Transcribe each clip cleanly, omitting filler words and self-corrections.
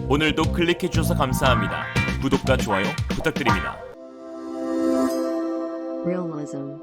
오늘도 클릭해주셔서 감사합니다. 구독과 좋아요 부탁드립니다.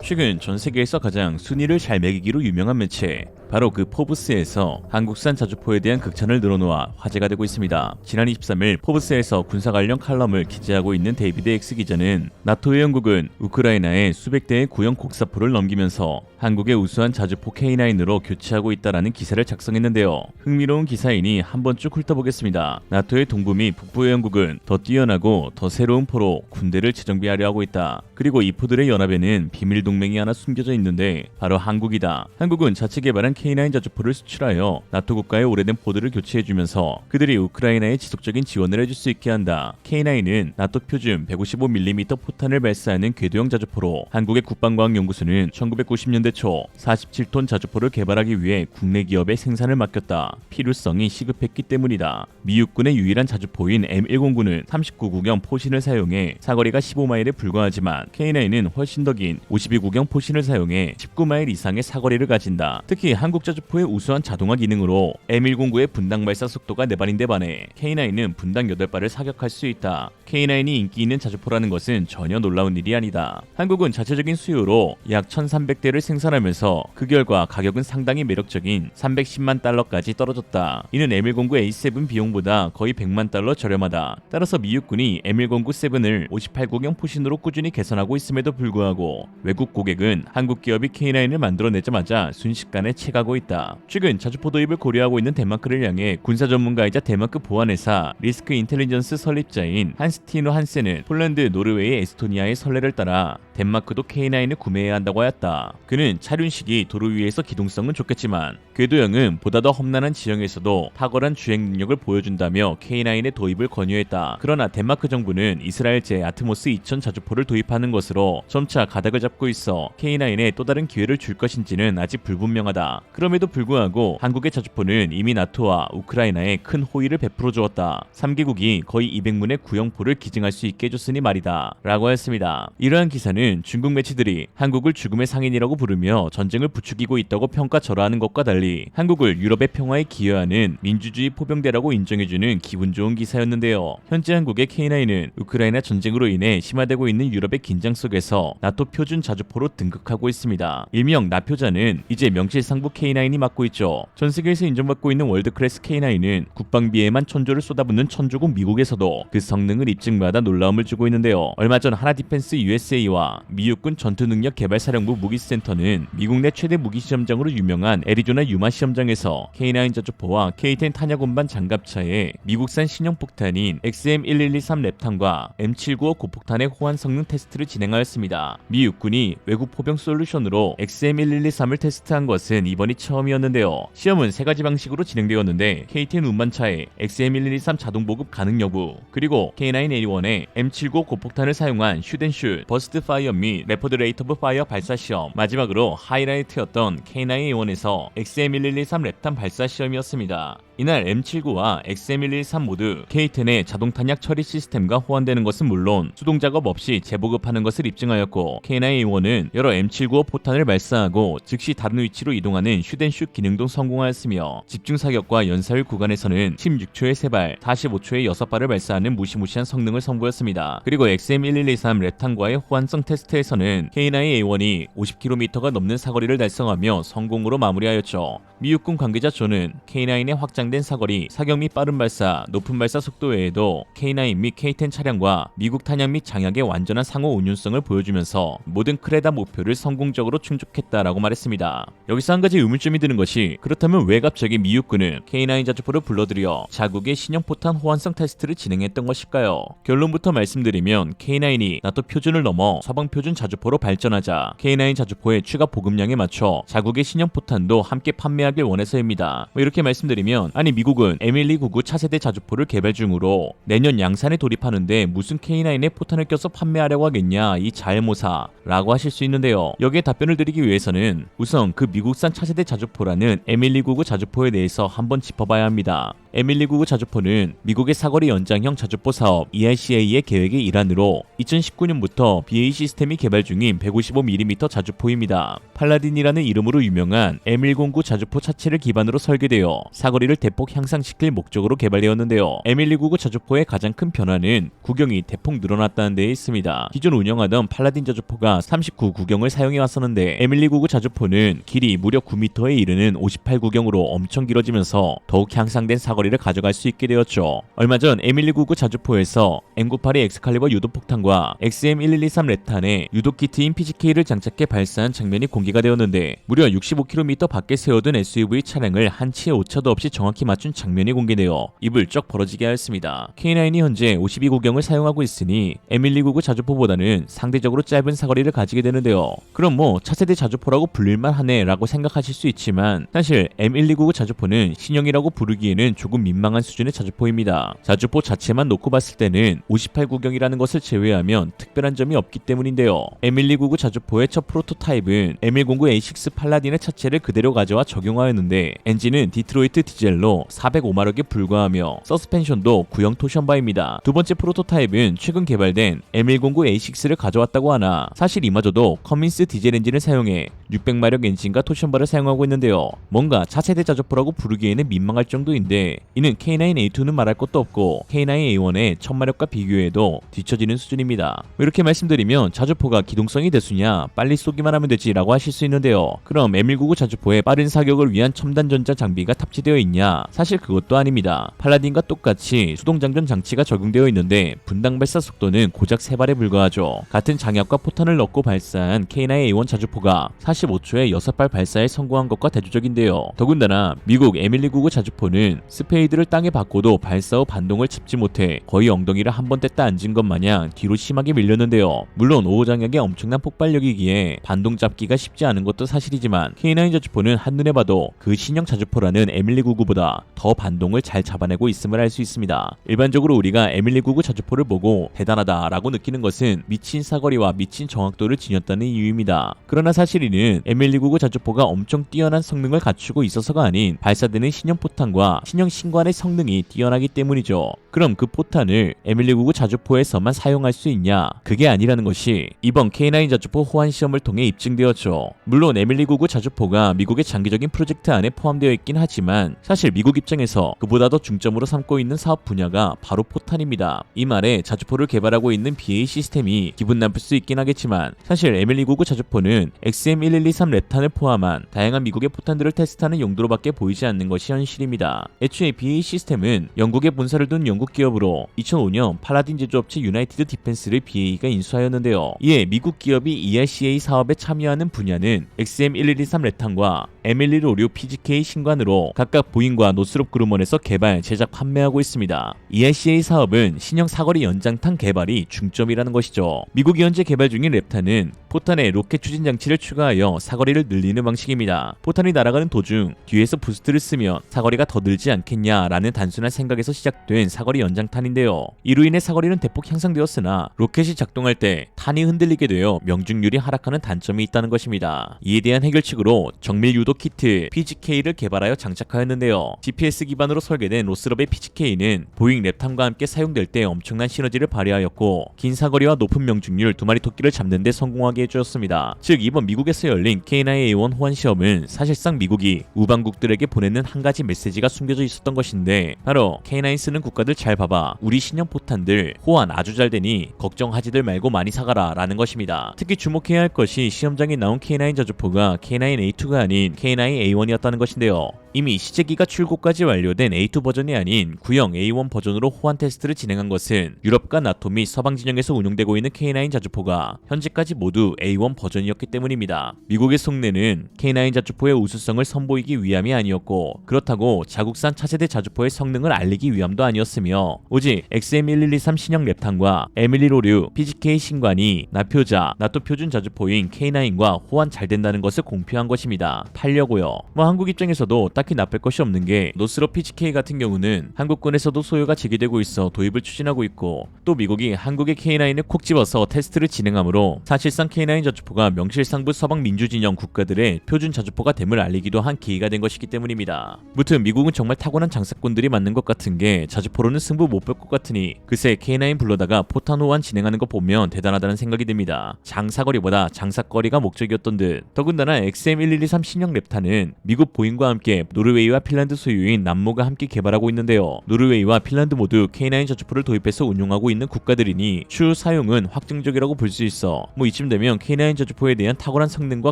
최근 전 세계에서 가장 순위를 잘 매기기로 유명한 매체, 바로 그 포브스에서 한국산 자주포에 대한 극찬을 늘어놓아 화제가 되고 있습니다. 지난 23일 포브스에서 군사 관련 칼럼을 기재하고 있는 데이비드 X 기자는 나토 회원국은 우크라이나에 수백 대의 구형 곡사포를 넘기면서 한국의 우수한 자주포 K9으로 교체하고 있다라는 기사를 작성했는데요. 흥미로운 기사이니 한번 쭉 훑어보겠습니다. 나토의 동부 및 북부 회원국은 더 뛰어나고 더 새로운 포로 군대를 재정비하려 하고 있다. 그리고 이 포들의 연합에는 비밀 동맹이 하나 숨겨져 있는데 바로 한국이다. 한국은 자체 개발한 K9 자주포를 수출하여 나토 국가의 오래된 포들을 교체해주면서 그들이 우크라이나에 지속적인 지원을 해줄 수 있게 한다. K9은 나토 표준 155mm 포탄을 발사하는 궤도형 자주포로 한국의 국방과학연구소는 1990년대 초 47톤 자주포를 개발하기 위해 국내 기업에 생산을 맡겼다. 필요성이 시급했기 때문이다. 미 육군의 유일한 자주포인 M109는 39구경 포신을 사용해 사거리가 15마일에 불과하지만 K9은 훨씬 더 긴 52구경 포신을 사용해 19마일 이상의 사거리를 가진다. 특히 한국 자주포의 우수한 자동화 기능으로 M109의 분당 발사 속도가 4발인데 반해 K9은 분당 8발을 사격할 수 있다. K9이 인기 있는 자주포라는 것은 전혀 놀라운 일이 아니다. 한국은 자체적인 수요로 약 1,300대를 생산하면서 그 결과 가격은 상당히 매력적인 310만 달러까지 떨어졌다. 이는 M109 A7 비용보다 거의 100만 달러 저렴하다. 따라서 미 육군이 M109 7을 58구경 포신으로 꾸준히 개선하고 있음에도 불구하고 외국 고객은 한국 기업이 K9을 만들어내자마자 순식간에 채가고 있다. 최근 자주포 도입을 고려하고 있는 덴마크를 향해 군사 전문가이자 덴마크 보안회사 리스크 인텔리전스 설립자인 한스티노 한센은 폴란드, 노르웨이, 에스토니아의 선례를 따라 덴마크도 K9을 구매해야 한다고 하였다. 그는 차륜식이 도로 위에서 기동성은 좋겠지만 궤도형은 보다 더 험난한 지형에서도 탁월한 주행 능력을 보여준다며 K9의 도입을 권유했다. 그러나 덴마크 정부는 이스라엘제 아트모스 2000 자주포를 도입하는 것으로 점차 가닥을 잡고 있어 K9에 또 다른 기회를 줄 것인지는 아직 불분명하다. 그럼에도 불구하고 한국의 자주포는 이미 나토와 우크라이나에 큰 호의를 베풀어 주었다. 3개국이 거의 200문의 구형포를 기증할 수 있게 해줬으니 말이다 라고 하였습니다. 이러한 기사는 중국 매체들이 한국을 죽음의 상인이라고 부르며 전쟁을 부추기고 있다고 평가절하하는 것과 달리 한국을 유럽의 평화에 기여하는 민주주의 포병대라고 인정해주는 기분 좋은 기사였는데요. 현재 한국의 K9은 우크라이나 전쟁으로 인해 심화되고 있는 유럽의 긴장 속에서 나토 표준 자주포로 등극하고 있습니다. 일명 나표자는 이제 명실상부 K9이 맡고 있죠. 전 세계에서 인정받고 있는 월드클래스 K9은 국방비에만 천조를 쏟아붓는 천조국 미국에서도 그 성능을 입증받아 놀라움을 주고 있는데요. 얼마 전 하나디펜스 USA와 미 육군 전투능력개발사령부 무기센터는 미국 내 최대 무기시험장으로 유명한 애리조나 유마 시험장에서 K9 자주포와 K10 탄약 운반 장갑차에 미국산 신형 폭탄인 XM1123 랩탄과 M795 고폭탄의 호환 성능 테스트를 진행하였습니다. 미 육군이 외국 포병 솔루션으로 XM1123을 테스트한 것은 이번이 처음이었는데요. 시험은 3가지 방식으로 진행되었는데 K10 운반차의 XM1123 자동 보급 가능 여부, 그리고 K9A1의 M795 고폭탄을 사용한 슛앤슛, 버스트 파이어 및 레퍼드 레이트 오브 파이어 발사 시험, 마지막으로 하이라이트였던 K9A1에서 XM1123 랩탄 발사 시험이었습니다. 이날 M79와 XM113 모두 K10의 자동 탄약 처리 시스템과 호환되는 것은 물론 수동 작업 없이 재보급하는 것을 입증하였고, K9A1은 여러 M795 포탄을 발사하고 즉시 다른 위치로 이동하는 슛앤슛 기능도 성공하였으며 집중 사격과 연사율 구간에서는 16초에 3발, 45초에 6발을 발사하는 무시무시한 성능을 선보였습니다. 그리고 XM1123 랩탄과의 호환성 테스트에서는 K9A1이 50km가 넘는 사거리를 달성하며 성공으로 마무리하였죠. 미 육군 관계자 조는 K9의 확장된 사거리, 사격 및 빠른 발사, 높은 발사 속도 외에도 K9 및 K10 차량과 미국 탄약 및 장약의 완전한 상호 운용성을 보여주면서 모든 크레다 목표를 성공적으로 충족했다라고 말했습니다. 여기서 한 가지 의문점이 드는 것이, 그렇다면 왜 갑자기 미 육군은 K9 자주포를 불러들여 자국의 신형 포탄 호환성 테스트를 진행했던 것일까요? 결론부터 말씀드리면 K9이 나토 표준을 넘어 서방 표준 자주포로 발전하자 K9 자주포의 추가 보급량에 맞춰 자국의 신형 포탄도 함께 판매하길 원해서입니다. 이렇게 말씀드리면, 아니 미국은 M1299 차세대 자주포를 개발 중으로 내년 양산에 돌입하는데 무슨 K9에 포탄을 껴서 판매하려고 하겠냐 이 자해모사 라고 하실 수 있는데요. 여기에 답변을 드리기 위해서는 우선 그 미국산 차세대 자주포라는 M1299 자주포에 대해서 한번 짚어봐야 합니다. M129 자주포는 미국의 사거리 연장형 자주포 사업 ERCA의 계획의 일환으로 2019년부터 BAE 시스템이 개발 중인 155mm 자주포입니다. 팔라딘이라는 이름으로 유명한 M109 자주포 차체를 기반으로 설계되어 사거리를 대폭 향상시킬 목적으로 개발되었는데요. M129 자주포의 가장 큰 변화는 구경이 대폭 늘어났다는 데에 있습니다. 기존 운영하던 팔라딘 자주포가 39 구경을 사용해 왔었는데 M129 자주포는 길이 무려 9m에 이르는 58 구경으로 엄청 길어지면서 더욱 향상된 사거리를 가져갈 수 있게 되었죠. 얼마 전 M129 자주포에서 M982 엑스칼리버 유도폭탄과 XM1123 랩탄에 유도키트인 PGK를 장착해 발사한 장면이 공개가 되었는데 무려 65km 밖에 세워둔 SUV 차량을 한치의 오차도 없이 정확히 맞춘 장면이 공개되어 입을 쩍 벌어지게 하였습니다. K9이 현재 52구경을 사용하고 있으니 M129 자주포보다는 상대적으로 짧은 사거리를 가지게 되는데요. 그럼 뭐 차세대 자주포라고 불릴만 하네 라고 생각하실 수 있지만 사실 M129 자주포는 신형이라고 부르기에는 조금 민망한 수준의 자주포입니다. 자주포 자체만 놓고 봤을 때는 58구경이라는 것을 제외하면 특별한 점이 없기 때문인데요. M129 자주포의 첫 프로토타입은 M109A6 팔라딘의 차체를 그대로 가져와 적용하였는데 엔진은 디트로이트 디젤로 405마력에 불과하며 서스펜션도 구형 토션바입니다. 두 번째 프로토타입은 최근 개발된 M109A6를 가져왔다고 하나 사실 이마저도 커민스 디젤 엔진을 사용해 600마력 엔진과 토션바를 사용하고 있는데요. 뭔가 차세대 자주포라고 부르기에는 민망할 정도인데 이는 K9A2는 말할 것도 없고 K9A1의 1000마력과 비교해도 뒤처지는 수준입니다. 이렇게 말씀드리면 자주포가 기동성이 대수냐 빨리 쏘기만 하면 되지 라고 하실 수 있는데요. 그럼 M199 자주포에 빠른 사격을 위한 첨단 전자 장비가 탑재되어 있냐? 사실 그것도 아닙니다. 팔라딘과 똑같이 수동장전 장치가 적용되어 있는데 분당 발사 속도는 고작 3발에 불과하죠. 같은 장약과 포탄을 넣고 발사한 K9A1 자주포가 45초에 6발 발사에 성공한 것과 대조적인데요. 더군다나 미국 M129 자주포는 스페이드를 땅에 박고도 발사 후 반동을 잡지 못해 거의 엉덩이를 한 번 뗐다 앉은 것 마냥 뒤로 심하게 밀렸는데요. 물론 5호 장약의 엄청난 폭발력이기에 반동 잡기가 쉽지 않은 것도 사실이지만 K9 자주포는 한눈에 봐도 그 신형 자주포라는 M129보다 더 반동을 잘 잡아내고 있음을 알 수 있습니다. 일반적으로 우리가 M129 자주포를 보고 대단하다라고 느끼는 것은 미친 사거리와 미친 정확도를 지녔다는 이유입니다. 그러나 사실 이는 M129 자주포가 엄청 뛰어난 성능을 갖추고 있어서가 아닌 발사되는 신형 포탄과 신형 신관의 성능이 뛰어나기 때문이죠. 그럼 그 포탄을 M129 자주포에서만 사용할 수 있냐? 그게 아니라는 것이 이번 K9 자주포 호환 시험을 통해 입증되었죠. 물론 M129 자주포가 미국의 장기적인 프로젝트 안에 포함되어 있긴 하지만 사실 미국 입장에서 그보다 더 중점으로 삼고 있는 사업 분야가 바로 포탄입니다. 이 말에 자주포를 개발하고 있는 BAE 시스템이 기분 나쁠 수 있긴 하겠지만 사실 M129 자주포는 XM1123 랩탄을 포함한 다양한 미국의 포탄들을 테스트하는 용도로밖에 보이지 않는 것이 현실입니다. 애초에 BAE 시스템은 영국에 본사를 둔 영국 기업으로 2005년 팔라딘 제조업체 유나이티드 디펜스를 BAE가 인수하였는데요. 이에 미국 기업이 ERCA 사업에 참여하는 분야는 XM1123 랩탄과 M1156 PGK 신관으로 각각 보잉과 노스롭 그루먼에서 개발, 제작, 판매하고 있습니다. ERCA 사업은 신형 사거리 연장탄 개발이 중점이라는 것이죠. 미국이 현재 개발 중인 랩탄은 포탄에 로켓 추진 장치를 추가하여 사거리를 늘리는 방식입니다. 포탄이 날아가는 도중 뒤에서 부스트를 쓰면 사거리가 더 늘지 않겠냐라는 단순한 생각에서 시작된 사거리 연장탄인데요. 이로 인해 사거리는 대폭 향상되었으나 로켓이 작동할 때 탄이 흔들리게 되어 명중률이 하락하는 단점이 있다는 것입니다. 이에 대한 해결책으로 정밀 유도 키트 PGK를 개발하여 장착하였는데요. GPS 기반으로 설계된 로스럽의 PGK는 보잉 랩탄과 함께 사용될 때 엄청난 시너지를 발휘하였고 긴 사거리와 높은 명중률 두 마리 토끼를 잡는 데 성공하게 해주었습니다. 즉 이번 미국에서 열린 K9A1 호환 시험은 사실상 미국이 우방국들에게 보내는 한 가지 메시지가 숨겨져 있었던 것인데 바로 K9 쓰는 국가들 잘 봐봐. 우리 신형 포탄들 호환 아주 잘 되니 걱정하지들 말고 많이 사가라 라는 것입니다. 특히 주목해야 할 것이 시험장에 나온 K9 자주포가 K9A2가 아닌 K9A1이었다는 것인데요. 이미 시제기가 출고까지 완료된 A2 버전이 아닌 구형 A1 버전으로 호환 테스트를 진행한 것은 유럽과 나토 및 서방 진영에서 운용되고 있는 K9 자주포가 현재까지 모두 A1 버전이었기 때문입니다. 미국의 속내는 K9 자주포의 우수성을 선보이기 위함이 아니었고 그렇다고 자국산 차세대 자주포의 성능을 알리기 위함도 아니었으며 오직 XM1123 신형 랩탄과 M1156 PGK 신관이 나표자, 나토 표준 자주포인 K9과 호환 잘 된다는 것을 공표한 것입니다. 팔려고요. 뭐 한국 입장에서도 딱히 나쁠 것이 없는 게 노스로 PGK 같은 경우는 한국군에서도 소요가 제기되고 있어 도입을 추진하고 있고, 또 미국이 한국의 K9을 콕 집어서 테스트를 진행하므로 사실상 K9 자주포가 명실상부 서방 민주진영 국가들의 표준 자주포가 됨을 알리기도 한 계기가 된 것이기 때문입니다. 무튼 미국은 정말 타고난 장사꾼들이 맞는 것 같은 게 자주포로는 승부 못 볼 것 같으니 그새 K9 불러다가 포탄 호환 진행하는 거 보면 대단하다는 생각이 듭니다. 장사거리보다 장사거리가 목적이었던 듯. 더군다나 XM1123 신형 랩탄은 미국 보잉과 함께 노르웨이와 핀란드 소유인 남모가 함께 개발하고 있는데요. 노르웨이와 핀란드 모두 K9 자주포를 도입해서 운용하고 있는 국가들이니 추후 사용은 확정적이라고 볼 수 있어 뭐 이쯤 되면 K9 자주포에 대한 탁월한 성능과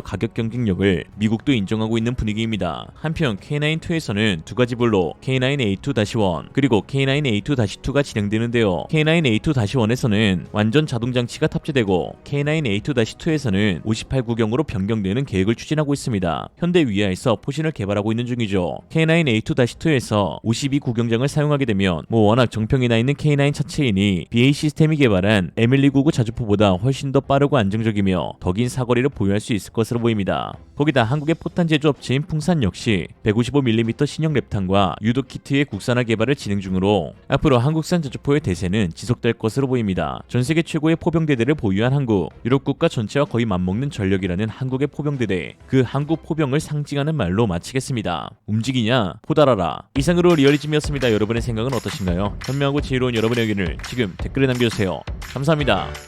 가격 경쟁력을 미국도 인정하고 있는 분위기입니다. 한편 K9-2에서는 두 가지 불로 K9A2-1 그리고 K9A2-2가 진행되는데요. K9A2-1에서는 완전 자동 장치가 탑재되고 K9A2-2에서는 58 구경으로 변경되는 계획을 추진하고 있습니다. 현대 위아에서 포신을 개발하고 있는 중이죠. K9A2-2에서 52 구경장을 사용하게 되면 뭐 워낙 정평이 나 있는 K9 차체이니 BAE 시스템이 개발한 M1299 자주포보다 훨씬 더 빠르고 안정적이며 더 긴 사거리를 보유할 수 있을 것으로 보입니다. 거기다 한국의 포탄 제조업체인 풍산 역시 155mm 신형 랩탄과 유도 키트의 국산화 개발을 진행 중으로 앞으로 한국산 자주포의 대세는 지속될 것으로 보입니다. 전세계 최고의 포병대대를 보유한 한국, 유럽 국가 전체와 거의 맞먹는 전력이라는 한국의 포병대대, 그 한국 포병을 상징하는 말로 마치겠습니다. 움직이냐? 포달아라. 이상으로 리얼리즘이었습니다. 여러분의 생각은 어떠신가요? 현명하고 지혜로운 여러분의 의견을 지금 댓글에 남겨주세요. 감사합니다.